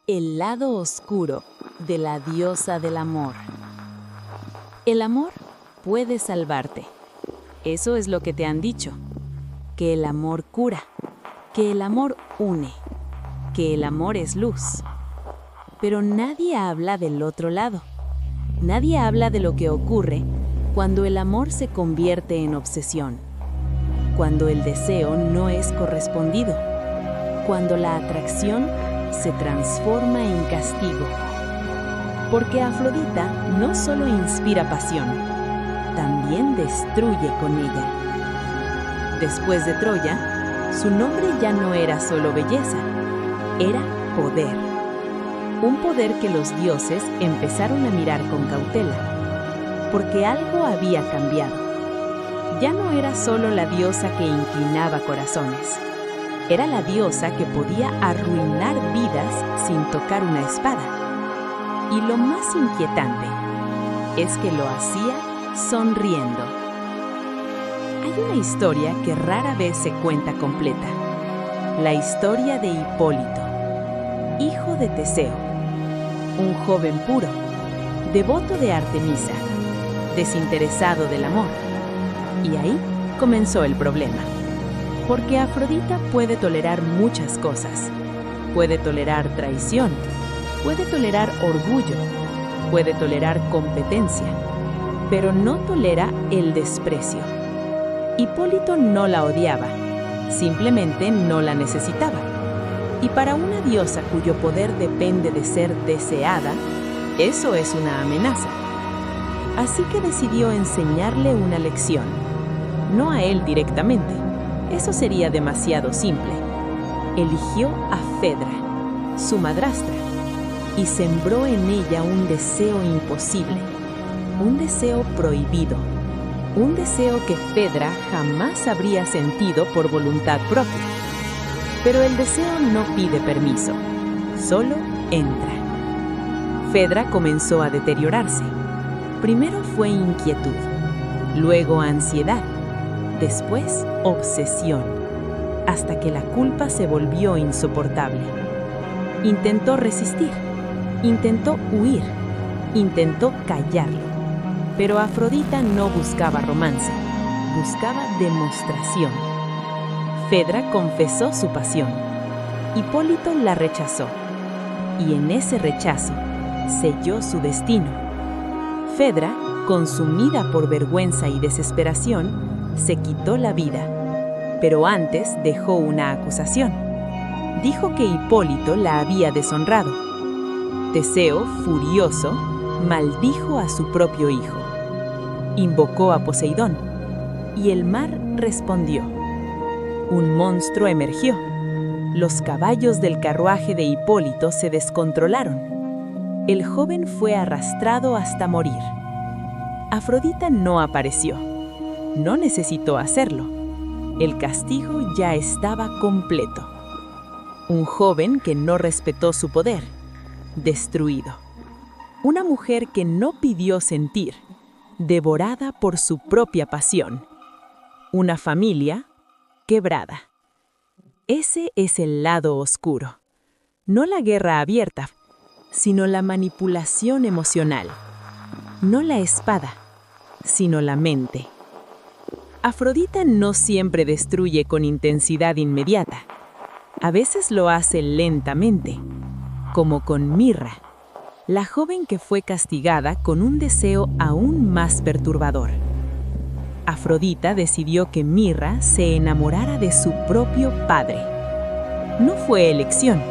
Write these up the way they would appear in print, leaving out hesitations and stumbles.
El lado oscuro de la diosa del amor. El amor puede salvarte. Eso es lo que te han dicho. Que el amor cura, que el amor une, que el amor es luz. Pero nadie habla del otro lado. Nadie habla de lo que ocurre cuando el amor se convierte en obsesión, cuando el deseo no es correspondido, cuando la atracción se transforma en castigo. Porque Afrodita no solo inspira pasión, también destruye con ella. Después de Troya, su nombre ya no era solo belleza, era poder. Un poder que los dioses empezaron a mirar con cautela, porque algo había cambiado. Ya no era solo la diosa que inclinaba corazones, era la diosa que podía arruinar vidas sin tocar una espada. Y lo más inquietante es que lo hacía sonriendo. Hay una historia que rara vez se cuenta completa. La historia de Hipólito, hijo de Teseo, un joven puro, devoto de Artemisa, desinteresado del amor. Y ahí comenzó el problema. Porque Afrodita puede tolerar muchas cosas. Puede tolerar traición, puede tolerar orgullo, puede tolerar competencia, pero no tolera el desprecio. Hipólito no la odiaba, simplemente no la necesitaba. Y para una diosa cuyo poder depende de ser deseada, eso es una amenaza. Así que decidió enseñarle una lección, no a él directamente. Eso sería demasiado simple. Eligió a Fedra, su madrastra, y sembró en ella un deseo imposible, un deseo prohibido, un deseo que Fedra jamás habría sentido por voluntad propia. Pero el deseo no pide permiso, solo entra. Fedra comenzó a deteriorarse. Primero fue inquietud, luego ansiedad, después obsesión, hasta que la culpa se volvió insoportable. Intentó resistir, intentó huir, intentó callarlo. Pero Afrodita no buscaba romance, buscaba demostración. Fedra confesó su pasión. Hipólito la rechazó, y en ese rechazo selló su destino. Fedra, consumida por vergüenza y desesperación, se quitó la vida, pero antes dejó una acusación. Dijo que Hipólito la había deshonrado. Teseo, furioso, maldijo a su propio hijo. Invocó a Poseidón, y el mar respondió. Un monstruo emergió. Los caballos del carruaje de Hipólito se descontrolaron. El joven fue arrastrado hasta morir. Afrodita no apareció. No necesitó hacerlo. El castigo ya estaba completo. Un joven que no respetó su poder, destruido. Una mujer que no pidió sentir, devorada por su propia pasión. Una familia quebrada. Ese es el lado oscuro. No la guerra abierta, sino la manipulación emocional. No la espada, sino la mente. Afrodita no siempre destruye con intensidad inmediata. A veces lo hace lentamente, como con Mirra, la joven que fue castigada con un deseo aún más perturbador. Afrodita decidió que Mirra se enamorara de su propio padre. No fue elección,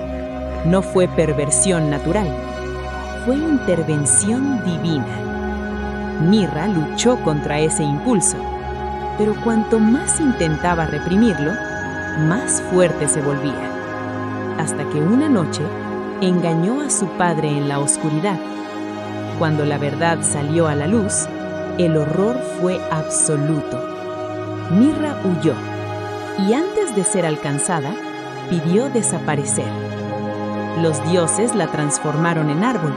no fue perversión natural, fue intervención divina. Mirra luchó contra ese impulso, pero cuanto más intentaba reprimirlo, más fuerte se volvía. Hasta que una noche engañó a su padre en la oscuridad. Cuando la verdad salió a la luz, el horror fue absoluto. Mirra huyó, y antes de ser alcanzada, pidió desaparecer. Los dioses la transformaron en árbol,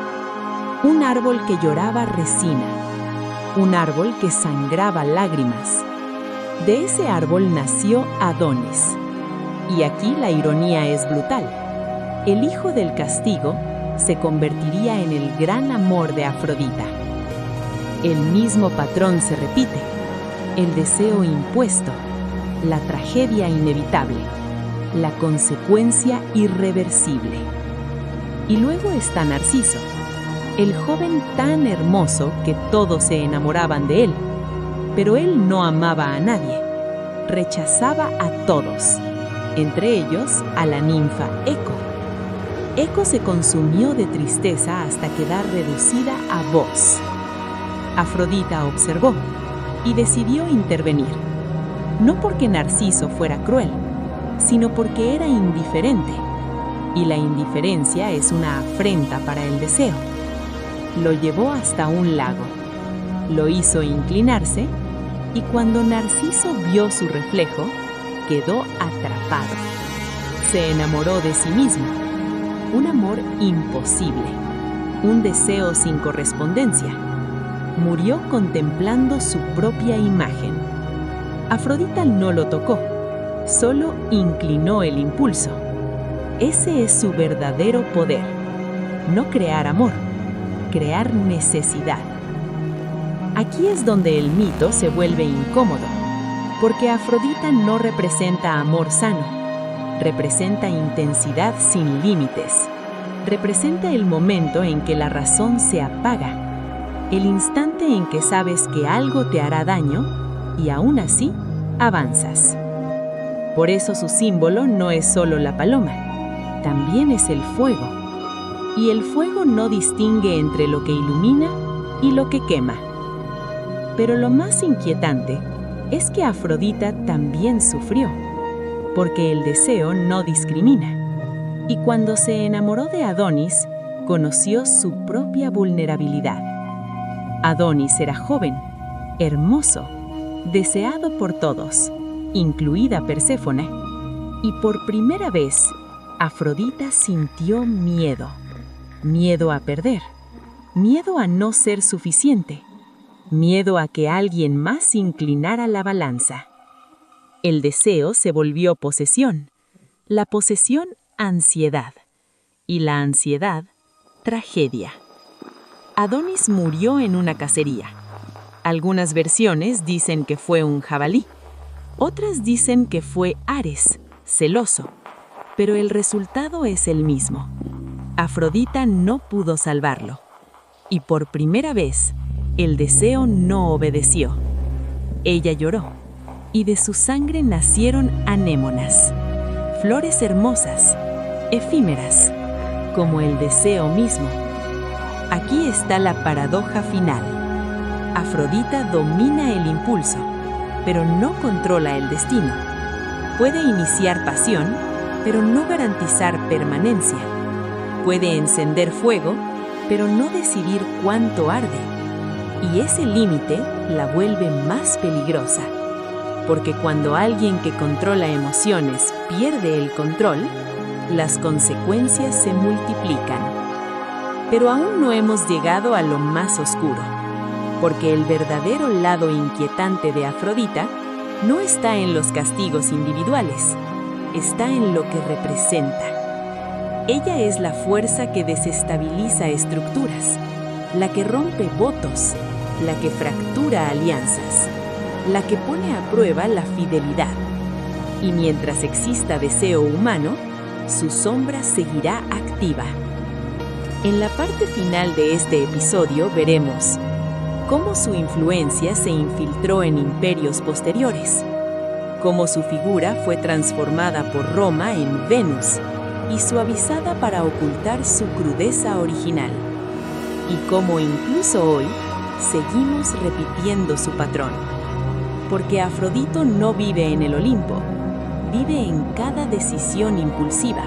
un árbol que lloraba resina, un árbol que sangraba lágrimas. De ese árbol nació Adonis. Y aquí la ironía es brutal. El hijo del castigo se convertiría en el gran amor de Afrodita. El mismo patrón se repite, el deseo impuesto, la tragedia inevitable, la consecuencia irreversible. Y luego está Narciso, el joven tan hermoso que todos se enamoraban de él, pero él no amaba a nadie, rechazaba a todos, entre ellos a la ninfa Eco. Eco se consumió de tristeza hasta quedar reducida a voz. Afrodita observó y decidió intervenir, no porque Narciso fuera cruel, sino porque era indiferente, y la indiferencia es una afrenta para el deseo. Lo llevó hasta un lago, lo hizo inclinarse, y cuando Narciso vio su reflejo, quedó atrapado. Se enamoró de sí mismo, un amor imposible, un deseo sin correspondencia. Murió contemplando su propia imagen. Afrodita no lo tocó, solo inclinó el impulso. Ese es su verdadero poder, no crear amor, crear necesidad. Aquí es donde el mito se vuelve incómodo, porque Afrodita no representa amor sano, representa intensidad sin límites, representa el momento en que la razón se apaga, el instante en que sabes que algo te hará daño y aún así avanzas. Por eso su símbolo no es solo la paloma, también es el fuego. Y el fuego no distingue entre lo que ilumina y lo que quema. Pero lo más inquietante es que Afrodita también sufrió, porque el deseo no discrimina. Y cuando se enamoró de Adonis, conoció su propia vulnerabilidad. Adonis era joven, hermoso, deseado por todos, incluida Perséfone, y por primera vez Afrodita sintió miedo. Miedo a perder, miedo a no ser suficiente, miedo a que alguien más inclinara la balanza. El deseo se volvió posesión, la posesión ansiedad, y la ansiedad tragedia. Adonis murió en una cacería. Algunas versiones dicen que fue un jabalí, otras dicen que fue Ares, celoso, pero el resultado es el mismo. Afrodita no pudo salvarlo, y por primera vez, el deseo no obedeció. Ella lloró, y de su sangre nacieron anémonas, flores hermosas, efímeras, como el deseo mismo. Aquí está la paradoja final. Afrodita domina el impulso, pero no controla el destino. Puede iniciar pasión, pero no garantizar permanencia. Puede encender fuego, pero no decidir cuánto arde. Y ese límite la vuelve más peligrosa. Porque cuando alguien que controla emociones pierde el control, las consecuencias se multiplican. Pero aún no hemos llegado a lo más oscuro, porque el verdadero lado inquietante de Afrodita no está en los castigos individuales, está en lo que representa. Ella es la fuerza que desestabiliza estructuras, la que rompe votos, la que fractura alianzas, la que pone a prueba la fidelidad. Y mientras exista deseo humano, su sombra seguirá activa. En la parte final de este episodio veremos cómo su influencia se infiltró en imperios posteriores, cómo su figura fue transformada por Roma en Venus y suavizada para ocultar su crudeza original, y cómo incluso hoy seguimos repitiendo su patrón. Porque Afrodito no vive en el Olimpo, vive en cada decisión impulsiva,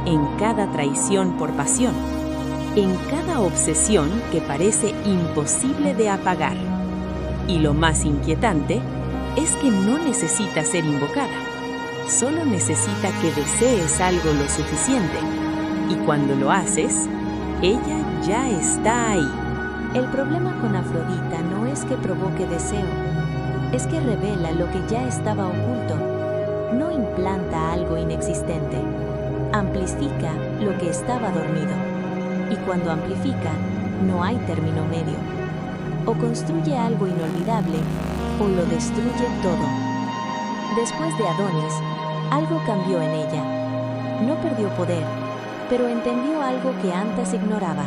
en cada traición por pasión, en cada obsesión que parece imposible de apagar. Y lo más inquietante es que no necesita ser invocada, solo necesita que desees algo lo suficiente, y cuando lo haces, ella ya está ahí. El problema con Afrodita no es que provoque deseo, es que revela lo que ya estaba oculto, no implanta algo inexistente. amplifica lo que estaba dormido. Y cuando amplifica, no hay término medio. O construye algo inolvidable, o lo destruye todo. Después de Adonis, algo cambió en ella. No perdió poder, pero entendió algo que antes ignoraba.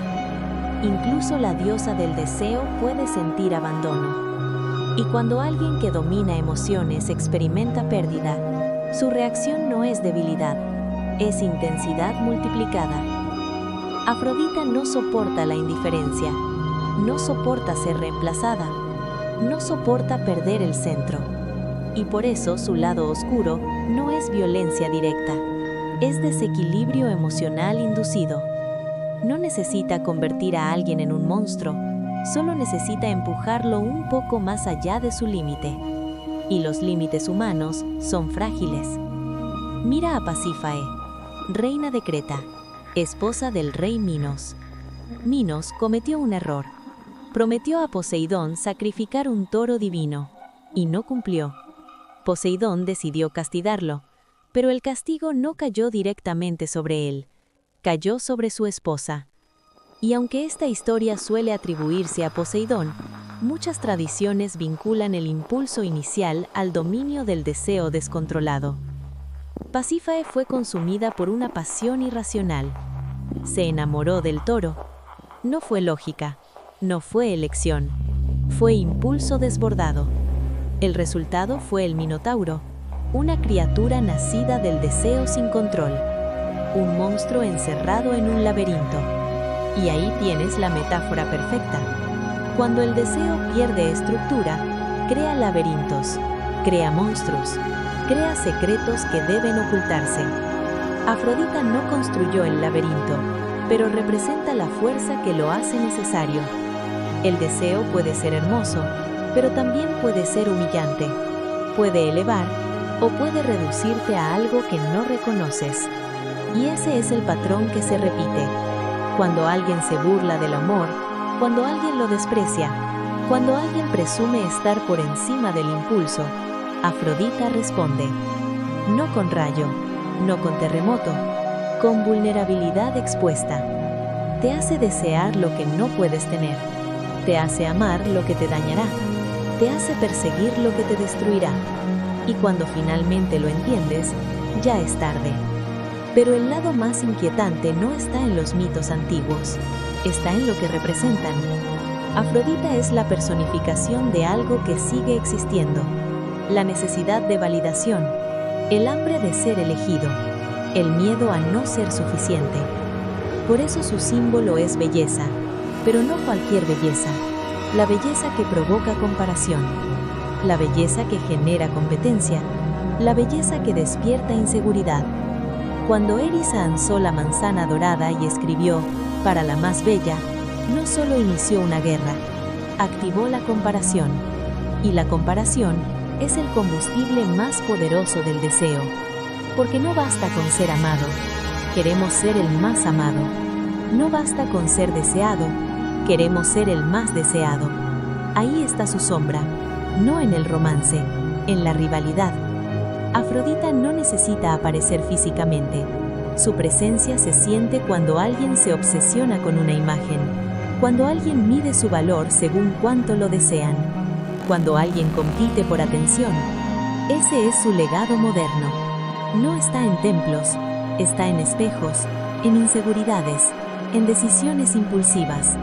Incluso la diosa del deseo puede sentir abandono. Y cuando alguien que domina emociones experimenta pérdida, su reacción no es debilidad, es intensidad multiplicada. Afrodita no soporta la indiferencia, no soporta ser reemplazada, no soporta perder el centro. Y por eso su lado oscuro no es violencia directa, es desequilibrio emocional inducido. No necesita convertir a alguien en un monstruo, solo necesita empujarlo un poco más allá de su límite. Y los límites humanos son frágiles. Mira a Pasífae, reina de Creta, esposa del rey Minos. Minos cometió un error. Prometió a Poseidón sacrificar un toro divino, y no cumplió. Poseidón decidió castigarlo, pero el castigo no cayó directamente sobre él, cayó sobre su esposa. Y aunque esta historia suele atribuirse a Poseidón, muchas tradiciones vinculan el impulso inicial al dominio del deseo descontrolado. Pasífae fue consumida por una pasión irracional. Se enamoró del toro. No fue lógica, no fue elección, fue impulso desbordado. El resultado fue el Minotauro, una criatura nacida del deseo sin control, un monstruo encerrado en un laberinto. Y ahí tienes la metáfora perfecta. Cuando el deseo pierde estructura, crea laberintos, crea monstruos, crea secretos que deben ocultarse. Afrodita no construyó el laberinto, pero representa la fuerza que lo hace necesario. El deseo puede ser hermoso, pero también puede ser humillante. Puede elevar o puede reducirte a algo que no reconoces. Y ese es el patrón que se repite. Cuando alguien se burla del amor, cuando alguien lo desprecia, cuando alguien presume estar por encima del impulso, Afrodita responde. No con rayo, no con terremoto, con vulnerabilidad expuesta. Te hace desear lo que no puedes tener. Te hace amar lo que te dañará. Te hace perseguir lo que te destruirá. Y cuando finalmente lo entiendes, ya es tarde. Pero el lado más inquietante no está en los mitos antiguos, está en lo que representan. Afrodita es la personificación de algo que sigue existiendo. La necesidad de validación, el hambre de ser elegido, el miedo a no ser suficiente. Por eso su símbolo es belleza, pero no cualquier belleza. La belleza que provoca comparación, la belleza que genera competencia, la belleza que despierta inseguridad. Cuando Eris alzó la manzana dorada y escribió, para la más bella, no solo inició una guerra, activó la comparación. Y la comparación es el combustible más poderoso del deseo. Porque no basta con ser amado, queremos ser el más amado. No basta con ser deseado, queremos ser el más deseado. Ahí está su sombra, no en el romance, en la rivalidad. Afrodita no necesita aparecer físicamente. Su presencia se siente cuando alguien se obsesiona con una imagen, cuando alguien mide su valor según cuánto lo desean, cuando alguien compite por atención. Ese es su legado moderno. No está en templos, está en espejos, en inseguridades, en decisiones impulsivas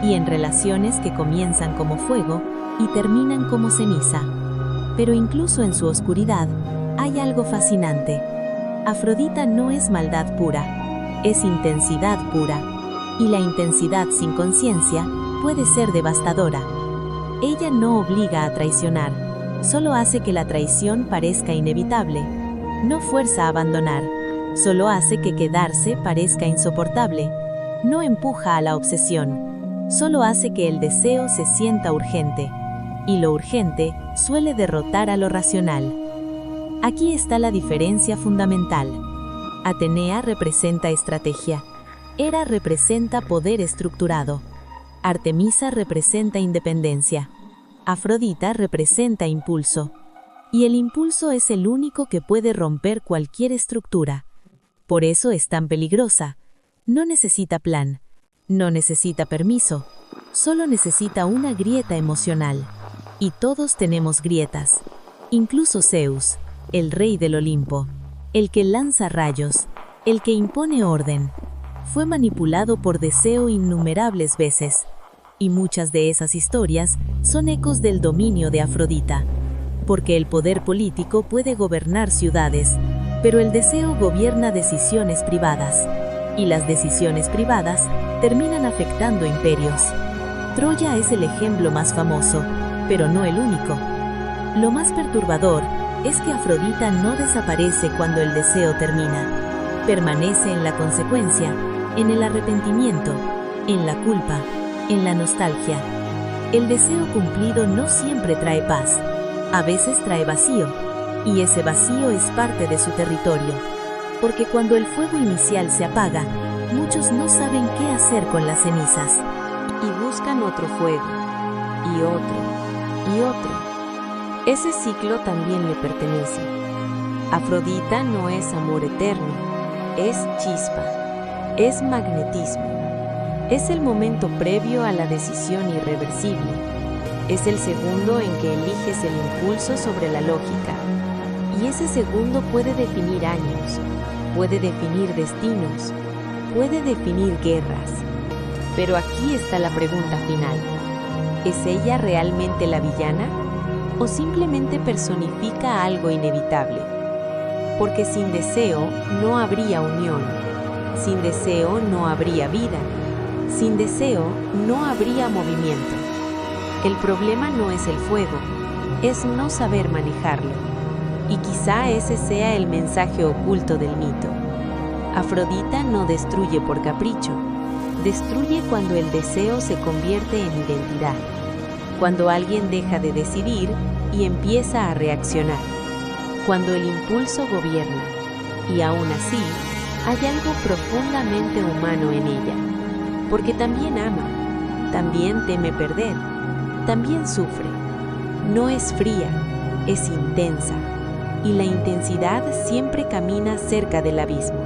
y en relaciones que comienzan como fuego y terminan como ceniza. Pero incluso en su oscuridad, hay algo fascinante. Afrodita no es maldad pura, es intensidad pura. Y la intensidad sin conciencia puede ser devastadora. Ella no obliga a traicionar, solo hace que la traición parezca inevitable. No fuerza a abandonar, solo hace que quedarse parezca insoportable. No empuja a la obsesión, solo hace que el deseo se sienta urgente. Y lo urgente suele derrotar a lo racional. Aquí está la diferencia fundamental. Atenea representa estrategia. Hera representa poder estructurado. Artemisa representa independencia. Afrodita representa impulso. Y el impulso es el único que puede romper cualquier estructura. Por eso es tan peligrosa. No necesita plan, no necesita permiso, solo necesita una grieta emocional. Y todos tenemos grietas, incluso Zeus, el rey del Olimpo, el que lanza rayos, el que impone orden. Fue manipulado por Deseo innumerables veces, y muchas de esas historias son ecos del dominio de Afrodita, porque el poder político puede gobernar ciudades, pero el deseo gobierna decisiones privadas, y las decisiones privadas terminan afectando imperios. Troya es el ejemplo más famoso, pero no el único. Lo más perturbador es que Afrodita no desaparece cuando el deseo termina. Permanece en la consecuencia, en el arrepentimiento, en la culpa, en la nostalgia. El deseo cumplido no siempre trae paz, a veces trae vacío, y ese vacío es parte de su territorio, porque cuando el fuego inicial se apaga, muchos no saben qué hacer con las cenizas. Y buscan otro fuego, y otro, y otro. Ese ciclo también le pertenece. Afrodita no es amor eterno, es chispa, es magnetismo. Es el momento previo a la decisión irreversible. Es el segundo en que eliges el impulso sobre la lógica. Y ese segundo puede definir años, puede definir destinos, puede definir guerras. Pero aquí está la pregunta final. ¿Es ella realmente la villana? ¿O simplemente personifica algo inevitable? Porque sin deseo no habría unión. Sin deseo no habría vida. Sin deseo no habría movimiento. El problema no es el fuego, es no saber manejarlo. Y quizá ese sea el mensaje oculto del mito. Afrodita no destruye por capricho. Destruye cuando el deseo se convierte en identidad, cuando alguien deja de decidir y empieza a reaccionar, cuando el impulso gobierna, y aún así hay algo profundamente humano en ella, porque también ama, también teme perder, también sufre. No es fría, es intensa, y la intensidad siempre camina cerca del abismo.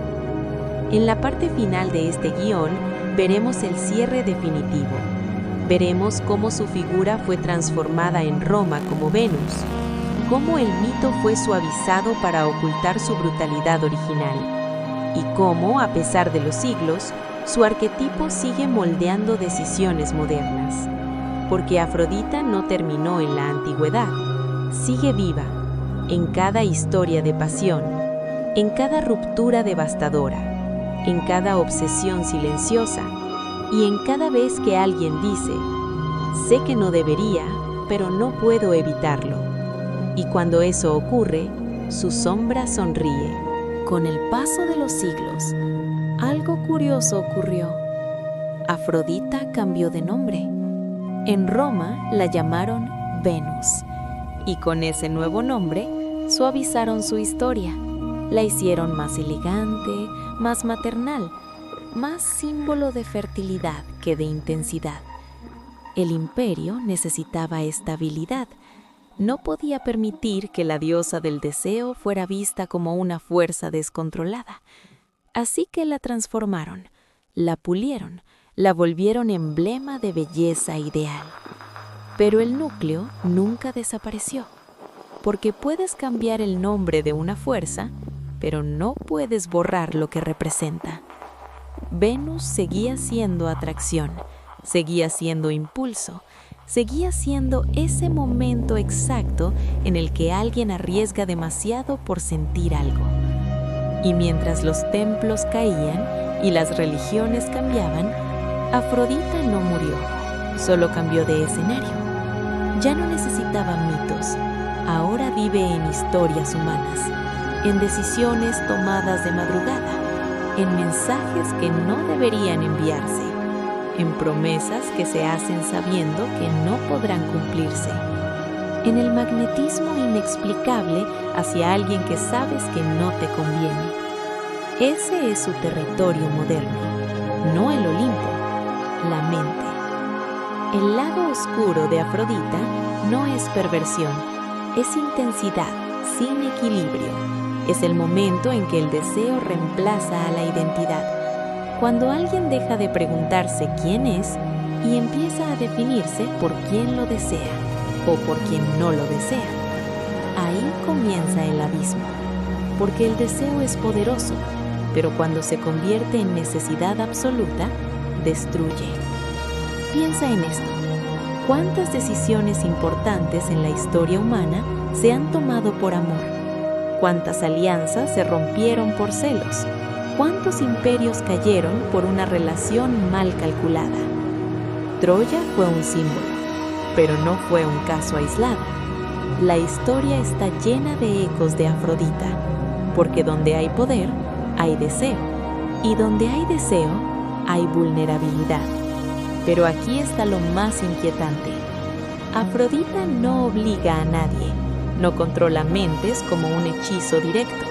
En la parte final de este guión, veremos el cierre definitivo. Veremos cómo su figura fue transformada en Roma como Venus, cómo el mito fue suavizado para ocultar su brutalidad original, y cómo, a pesar de los siglos, su arquetipo sigue moldeando decisiones modernas. Porque Afrodita no terminó en la antigüedad, sigue viva, en cada historia de pasión, en cada ruptura devastadora, en cada obsesión silenciosa y en cada vez que alguien dice, sé que no debería, pero no puedo evitarlo. Y cuando eso ocurre, su sombra sonríe. Con el paso de los siglos, algo curioso ocurrió. Afrodita cambió de nombre. En Roma la llamaron Venus, y con ese nuevo nombre suavizaron su historia. La hicieron más elegante, más maternal, más símbolo de fertilidad que de intensidad. El imperio necesitaba estabilidad. No podía permitir que la diosa del deseo fuera vista como una fuerza descontrolada. Así que la transformaron, la pulieron, la volvieron emblema de belleza ideal. Pero el núcleo nunca desapareció, porque puedes cambiar el nombre de una fuerza, pero no puedes borrar lo que representa. Venus seguía siendo atracción, seguía siendo impulso, seguía siendo ese momento exacto en el que alguien arriesga demasiado por sentir algo. Y mientras los templos caían y las religiones cambiaban, Afrodita no murió, solo cambió de escenario. Ya no necesitaba mitos, ahora vive en historias humanas, en decisiones tomadas de madrugada, en mensajes que no deberían enviarse, en promesas que se hacen sabiendo que no podrán cumplirse, en el magnetismo inexplicable hacia alguien que sabes que no te conviene. Ese es su territorio moderno, no el Olimpo, la mente. El lado oscuro de Afrodita no es perversión, es intensidad sin equilibrio. Es el momento en que el deseo reemplaza a la identidad. Cuando alguien deja de preguntarse quién es y empieza a definirse por quién lo desea o por quien no lo desea. Ahí comienza el abismo, porque el deseo es poderoso, pero cuando se convierte en necesidad absoluta, destruye. Piensa en esto. ¿Cuántas decisiones importantes en la historia humana se han tomado por amor? ¿Cuántas alianzas se rompieron por celos? ¿Cuántos imperios cayeron por una relación mal calculada? Troya fue un símbolo, pero no fue un caso aislado. La historia está llena de ecos de Afrodita, porque donde hay poder, hay deseo, y donde hay deseo, hay vulnerabilidad. Pero aquí está lo más inquietante. Afrodita no obliga a nadie, no controla mentes como un hechizo directo,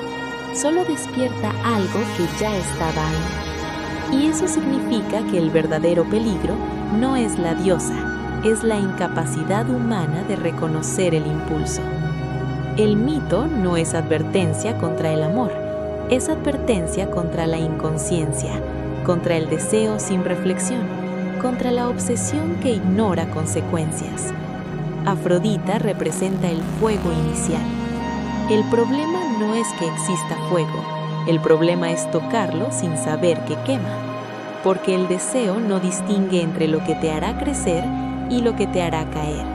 solo despierta algo que ya estaba ahí. Y eso significa que el verdadero peligro no es la diosa, es la incapacidad humana de reconocer el impulso. El mito no es advertencia contra el amor, es advertencia contra la inconsciencia, contra el deseo sin reflexión, contra la obsesión que ignora consecuencias. Afrodita representa el fuego inicial. El problema no es que exista fuego, el problema es tocarlo sin saber que quema, porque el deseo no distingue entre lo que te hará crecer y lo que te hará caer.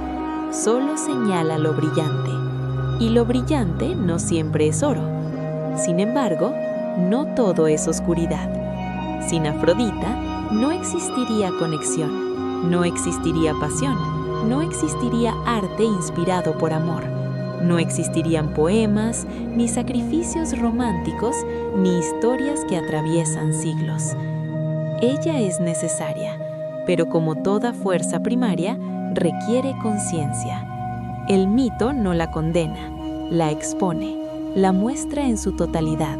Solo señala lo brillante, y lo brillante no siempre es oro. Sin embargo, no todo es oscuridad. Sin Afrodita, no existiría conexión, no existiría pasión, no existiría arte inspirado por amor, no existirían poemas, ni sacrificios románticos, ni historias que atraviesan siglos. Ella es necesaria, pero como toda fuerza primaria, requiere conciencia. El mito no la condena, la expone, la muestra en su totalidad,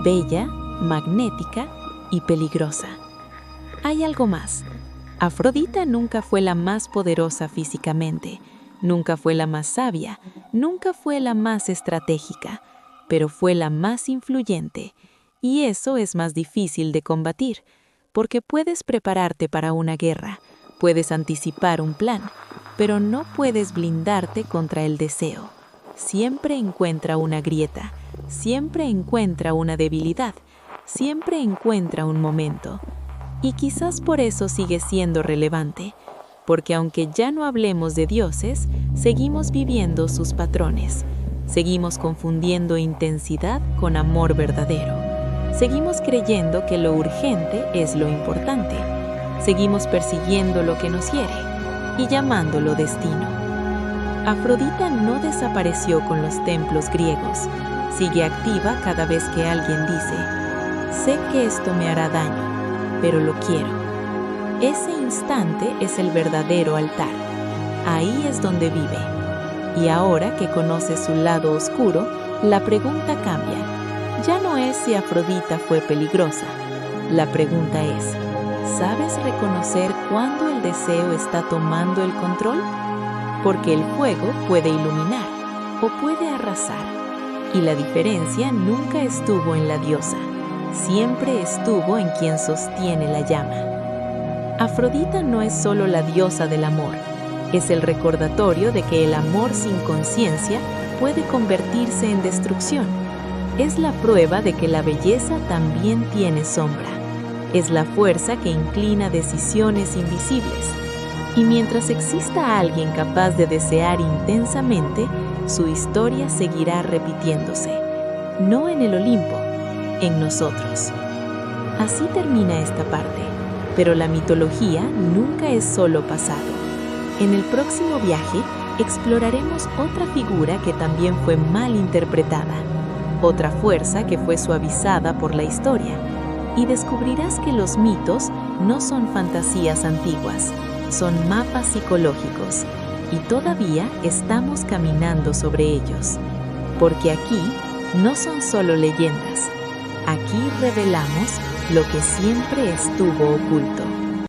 bella, magnética y peligrosa. Hay algo más. Afrodita nunca fue la más poderosa físicamente, nunca fue la más sabia, nunca fue la más estratégica, pero fue la más influyente, y eso es más difícil de combatir, porque puedes prepararte para una guerra, puedes anticipar un plan, pero no puedes blindarte contra el deseo. Siempre encuentra una grieta, siempre encuentra una debilidad, siempre encuentra un momento. Y quizás por eso sigue siendo relevante, porque aunque ya no hablemos de dioses, seguimos viviendo sus patrones, seguimos confundiendo intensidad con amor verdadero, seguimos creyendo que lo urgente es lo importante, seguimos persiguiendo lo que nos hiere y llamándolo destino. Afrodita no desapareció con los templos griegos, sigue activa cada vez que alguien dice, sé que esto me hará daño, pero lo quiero. Ese instante es el verdadero altar. Ahí es donde vive. Y ahora que conoce su lado oscuro, la pregunta cambia. Ya no es si Afrodita fue peligrosa. La pregunta es, ¿sabes reconocer cuándo el deseo está tomando el control? Porque el fuego puede iluminar o puede arrasar. Y la diferencia nunca estuvo en la diosa. Siempre estuvo en quien sostiene la llama. Afrodita no es solo la diosa del amor, es el recordatorio de que el amor sin conciencia puede convertirse en destrucción. Es la prueba de que la belleza también tiene sombra. Es la fuerza que inclina decisiones invisibles. Y mientras exista alguien capaz de desear intensamente, su historia seguirá repitiéndose. No en el Olimpo, en nosotros. Así termina esta parte, pero la mitología nunca es solo pasado. En el próximo viaje exploraremos otra figura que también fue mal interpretada, otra fuerza que fue suavizada por la historia, y descubrirás que los mitos no son fantasías antiguas, son mapas psicológicos, y todavía estamos caminando sobre ellos, porque aquí no son solo leyendas. Aquí revelamos lo que siempre estuvo oculto.